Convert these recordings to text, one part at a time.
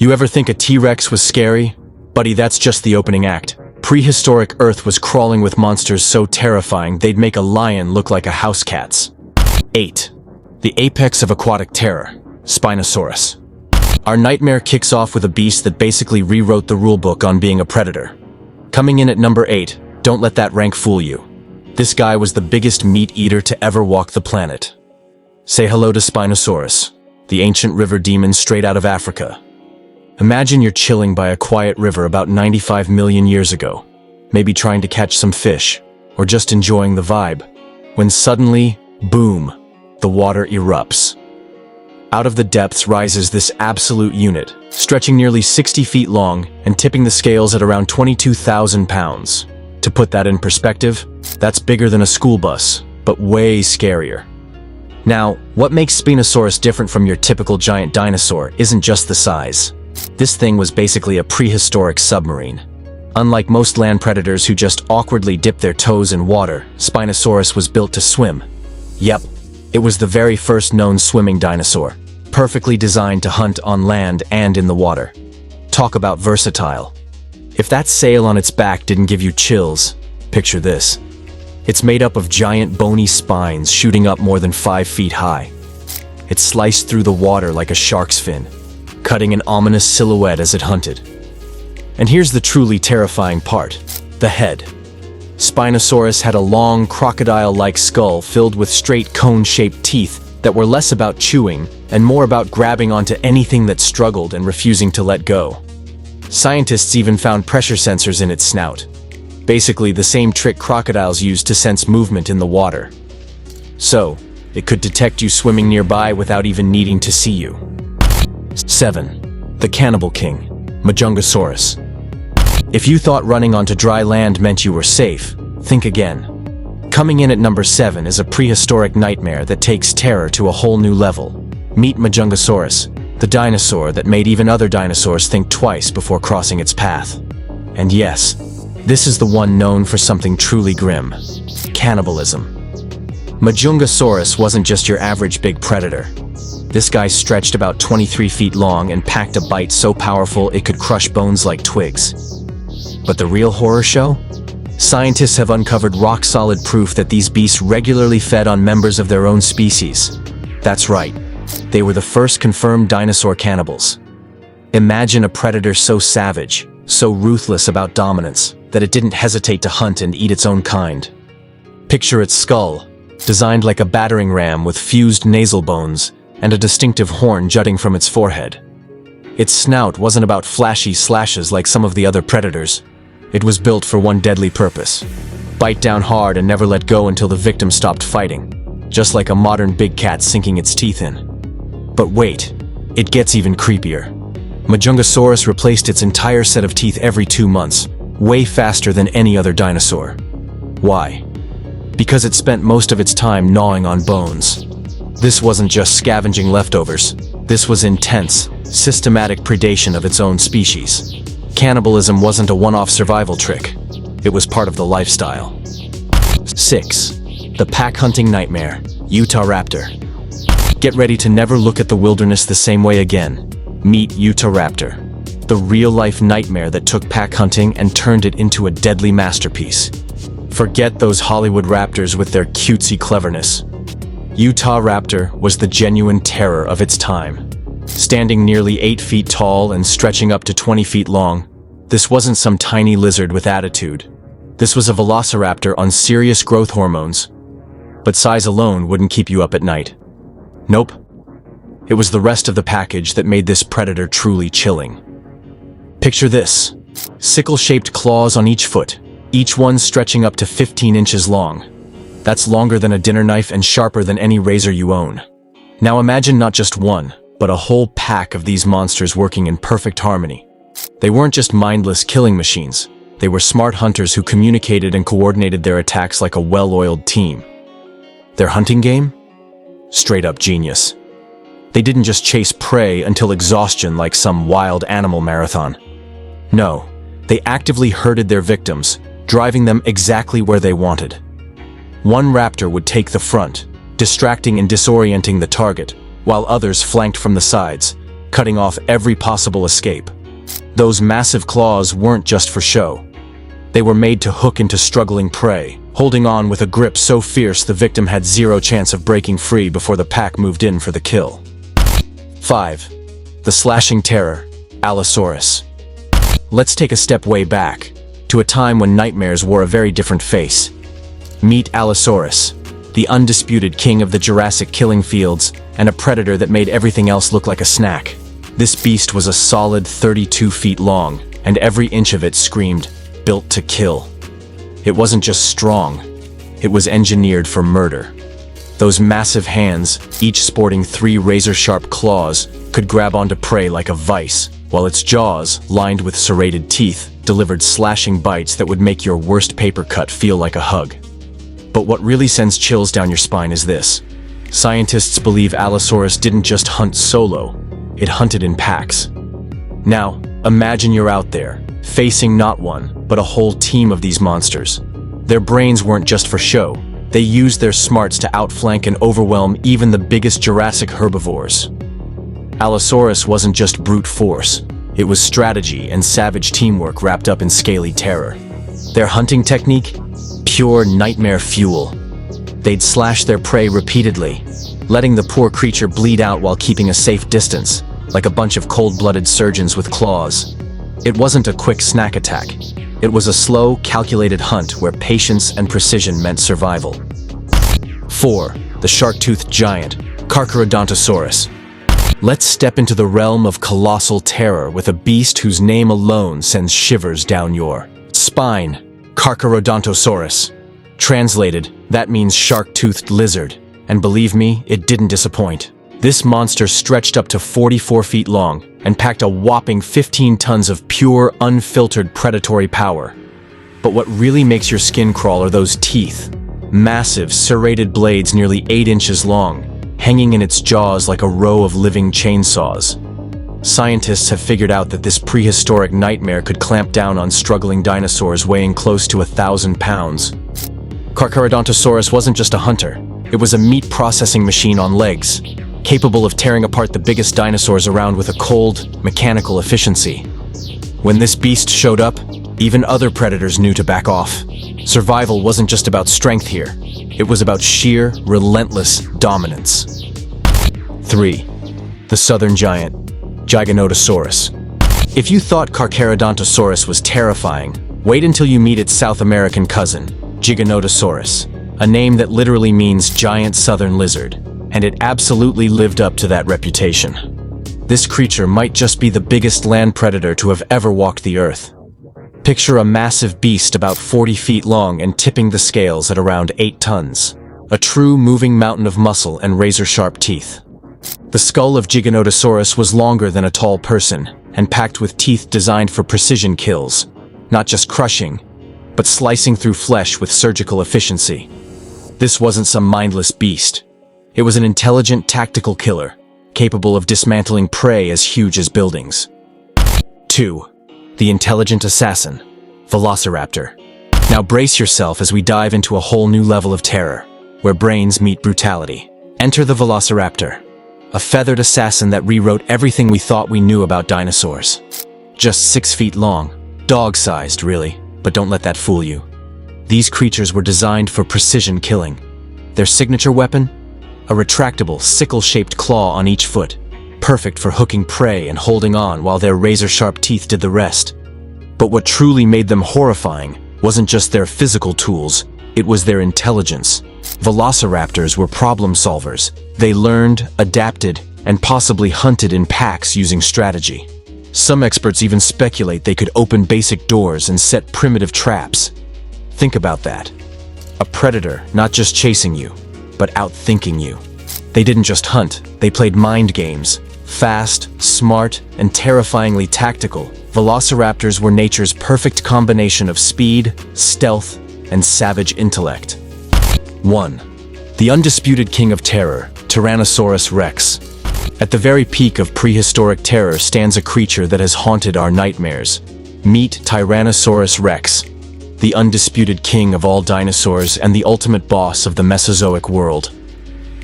You ever think a T-Rex was scary? Buddy, that's just the opening act. Prehistoric Earth was crawling with monsters so terrifying they'd make a lion look like a house cat's. 8. The apex of aquatic terror, Spinosaurus. Our nightmare kicks off with a beast that basically rewrote the rulebook on being a predator. Coming in at number 8, don't let that rank fool you. This guy was the biggest meat eater to ever walk the planet. Say hello to Spinosaurus, the ancient river demon straight out of Africa. Imagine you're chilling by a quiet river about 95 million years ago, maybe trying to catch some fish, or just enjoying the vibe, when suddenly, boom, the water erupts. Out of the depths rises this absolute unit, stretching nearly 60 feet long and tipping the scales at around 22,000 pounds. To put that in perspective, that's bigger than a school bus, but way scarier. Now, what makes Spinosaurus different from your typical giant dinosaur isn't just the size. This thing was basically a prehistoric submarine. Unlike most land predators who just awkwardly dip their toes in water, Spinosaurus was built to swim. Yep, it was the very first known swimming dinosaur, perfectly designed to hunt on land and in the water. Talk about versatile. If that sail on its back didn't give you chills, picture this. It's made up of giant bony spines shooting up more than 5 feet high. It sliced through the water like a shark's fin, cutting an ominous silhouette as it hunted. And here's the truly terrifying part, the head. Spinosaurus had a long, crocodile-like skull filled with straight cone-shaped teeth that were less about chewing and more about grabbing onto anything that struggled and refusing to let go. Scientists even found pressure sensors in its snout. Basically the same trick crocodiles use to sense movement in the water. So, it could detect you swimming nearby without even needing to see you. 7. The Cannibal King, Majungasaurus. If you thought running onto dry land meant you were safe, think again. Coming in at number 7 is a prehistoric nightmare that takes terror to a whole new level. Meet Majungasaurus, the dinosaur that made even other dinosaurs think twice before crossing its path. And yes, this is the one known for something truly grim: cannibalism. Majungasaurus wasn't just your average big predator. This guy stretched about 23 feet long and packed a bite so powerful it could crush bones like twigs. But the real horror show? Scientists have uncovered rock-solid proof that these beasts regularly fed on members of their own species. That's right, they were the first confirmed dinosaur cannibals. Imagine a predator so savage, so ruthless about dominance, that it didn't hesitate to hunt and eat its own kind. Picture its skull, designed like a battering ram with fused nasal bones and a distinctive horn jutting from its forehead. Its snout wasn't about flashy slashes like some of the other predators. It was built for one deadly purpose: bite down hard and never let go until the victim stopped fighting, just like a modern big cat sinking its teeth in. But wait, it gets even creepier. Majungasaurus replaced its entire set of teeth every 2 months, way faster than any other dinosaur. Why? Because it spent most of its time gnawing on bones. This wasn't just scavenging leftovers. This was intense, systematic predation of its own species. Cannibalism wasn't a one-off survival trick. It was part of the lifestyle. 6. The pack-hunting nightmare, Utahraptor. Get ready to never look at the wilderness the same way again. Meet Utahraptor, the real-life nightmare that took pack hunting and turned it into a deadly masterpiece. Forget those Hollywood raptors with their cutesy cleverness. Utahraptor was the genuine terror of its time. Standing nearly 8 feet tall and stretching up to 20 feet long, this wasn't some tiny lizard with attitude. This was a Velociraptor on serious growth hormones. But size alone wouldn't keep you up at night. Nope. It was the rest of the package that made this predator truly chilling. Picture this: sickle-shaped claws on each foot, each one stretching up to 15 inches long. That's longer than a dinner knife and sharper than any razor you own. Now imagine not just one, but a whole pack of these monsters working in perfect harmony. They weren't just mindless killing machines. They were smart hunters who communicated and coordinated their attacks like a well-oiled team. Their hunting game? Straight up genius. They didn't just chase prey until exhaustion like some wild animal marathon. No, they actively herded their victims, driving them exactly where they wanted. One raptor would take the front, distracting and disorienting the target, while others flanked from the sides, cutting off every possible escape. Those massive claws weren't just for show. They were made to hook into struggling prey, holding on with a grip so fierce the victim had zero chance of breaking free before the pack moved in for the kill. 5. The slashing terror, Allosaurus. Let's take a step way back, to a time when nightmares wore a very different face. Meet Allosaurus, the undisputed king of the Jurassic killing fields, and a predator that made everything else look like a snack. This beast was a solid 32 feet long, and every inch of it screamed, "Built to kill." It wasn't just strong, it was engineered for murder. Those massive hands, each sporting 3 razor-sharp claws, could grab onto prey like a vice, while its jaws, lined with serrated teeth, delivered slashing bites that would make your worst paper cut feel like a hug. But what really sends chills down your spine is this. Scientists believe Allosaurus didn't just hunt solo, it hunted in packs. Now, imagine you're out there, facing not one, but a whole team of these monsters. Their brains weren't just for show. They used their smarts to outflank and overwhelm even the biggest Jurassic herbivores. Allosaurus wasn't just brute force. It was strategy and savage teamwork wrapped up in scaly terror. Their hunting technique? Pure nightmare fuel. They'd slash their prey repeatedly, letting the poor creature bleed out while keeping a safe distance, like a bunch of cold-blooded surgeons with claws. It wasn't a quick snack attack. It was a slow, calculated hunt where patience and precision meant survival. 4. The shark-toothed giant, Cararodontosaurus. Let's step into the realm of colossal terror with a beast whose name alone sends shivers down your spine. Cararodontosaurus. Translated, that means shark-toothed lizard. And believe me, it didn't disappoint. This monster stretched up to 44 feet long and packed a whopping 15 tons of pure, unfiltered predatory power. But what really makes your skin crawl are those teeth. Massive, serrated blades nearly 8 inches long, hanging in its jaws like a row of living chainsaws. Scientists have figured out that this prehistoric nightmare could clamp down on struggling dinosaurs weighing close to 1,000 pounds. Cararodontosaurus wasn't just a hunter. It was a meat-processing machine on legs, capable of tearing apart the biggest dinosaurs around with a cold, mechanical efficiency. When this beast showed up, even other predators knew to back off. Survival wasn't just about strength here. It was about sheer, relentless dominance. 3. The southern giant, Jiggonotaurus. If you thought Cararodontosaurus was terrifying, wait until you meet its South American cousin, Jiggonotaurus, a name that literally means giant southern lizard, and it absolutely lived up to that reputation. This creature might just be the biggest land predator to have ever walked the earth. Picture a massive beast about 40 feet long and tipping the scales at around 8 tons. A true moving mountain of muscle and razor-sharp teeth. The skull of Jiggonotaurus was longer than a tall person and packed with teeth designed for precision kills, not just crushing, but slicing through flesh with surgical efficiency. This wasn't some mindless beast. It was an intelligent, tactical killer, capable of dismantling prey as huge as buildings. 2. The intelligent assassin, Velociraptor. Now brace yourself as we dive into a whole new level of terror, where brains meet brutality. Enter the Velociraptor, a feathered assassin that rewrote everything we thought we knew about dinosaurs. Just 6 feet long, dog-sized really, but don't let that fool you. These creatures were designed for precision killing. Their signature weapon? A retractable, sickle-shaped claw on each foot, perfect for hooking prey and holding on while their razor-sharp teeth did the rest. But what truly made them horrifying wasn't just their physical tools, it was their intelligence. Velociraptors were problem solvers. They learned, adapted, and possibly hunted in packs using strategy. Some experts even speculate they could open basic doors and set primitive traps. Think about that. A predator not just chasing you, but outthinking you. They didn't just hunt, they played mind games. Fast, smart, and terrifyingly tactical, Velociraptors were nature's perfect combination of speed, stealth, and savage intellect. 1. The undisputed king of terror, Tyrannosaurus Rex. At the very peak of prehistoric terror stands a creature that has haunted our nightmares. Meet Tyrannosaurus Rex, the undisputed king of all dinosaurs and the ultimate boss of the Mesozoic world.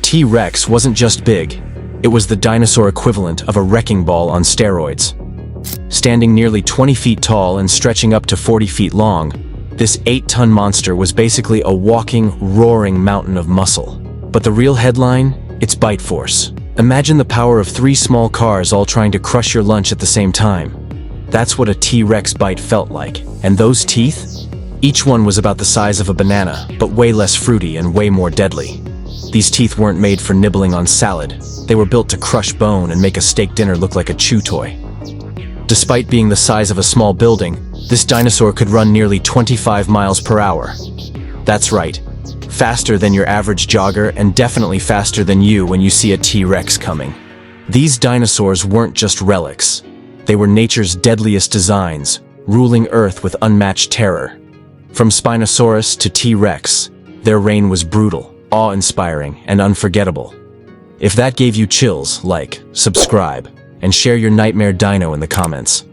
T-Rex wasn't just big, It was the dinosaur equivalent of a wrecking ball on steroids. Standing nearly 20 feet tall and stretching up to 40 feet long, this 8-ton monster was basically a walking, roaring mountain of muscle. But the real headline? Its bite force. Imagine the power of 3 small cars all trying to crush your lunch at the same time. That's what a T-Rex bite felt like. And those teeth? Each one was about the size of a banana, but way less fruity and way more deadly. These teeth weren't made for nibbling on salad. They were built to crush bone and make a steak dinner look like a chew toy. Despite being the size of a small building, this dinosaur could run nearly 25 miles per hour. That's right, faster than your average jogger and definitely faster than you when you see a T-Rex coming. These dinosaurs weren't just relics. They were nature's deadliest designs, ruling Earth with unmatched terror. From Spinosaurus to T-Rex, their reign was brutal, awe-inspiring, and unforgettable. If that gave you chills, like, subscribe, and share your nightmare dino in the comments.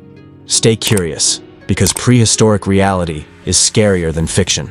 Stay curious, because prehistoric reality is scarier than fiction.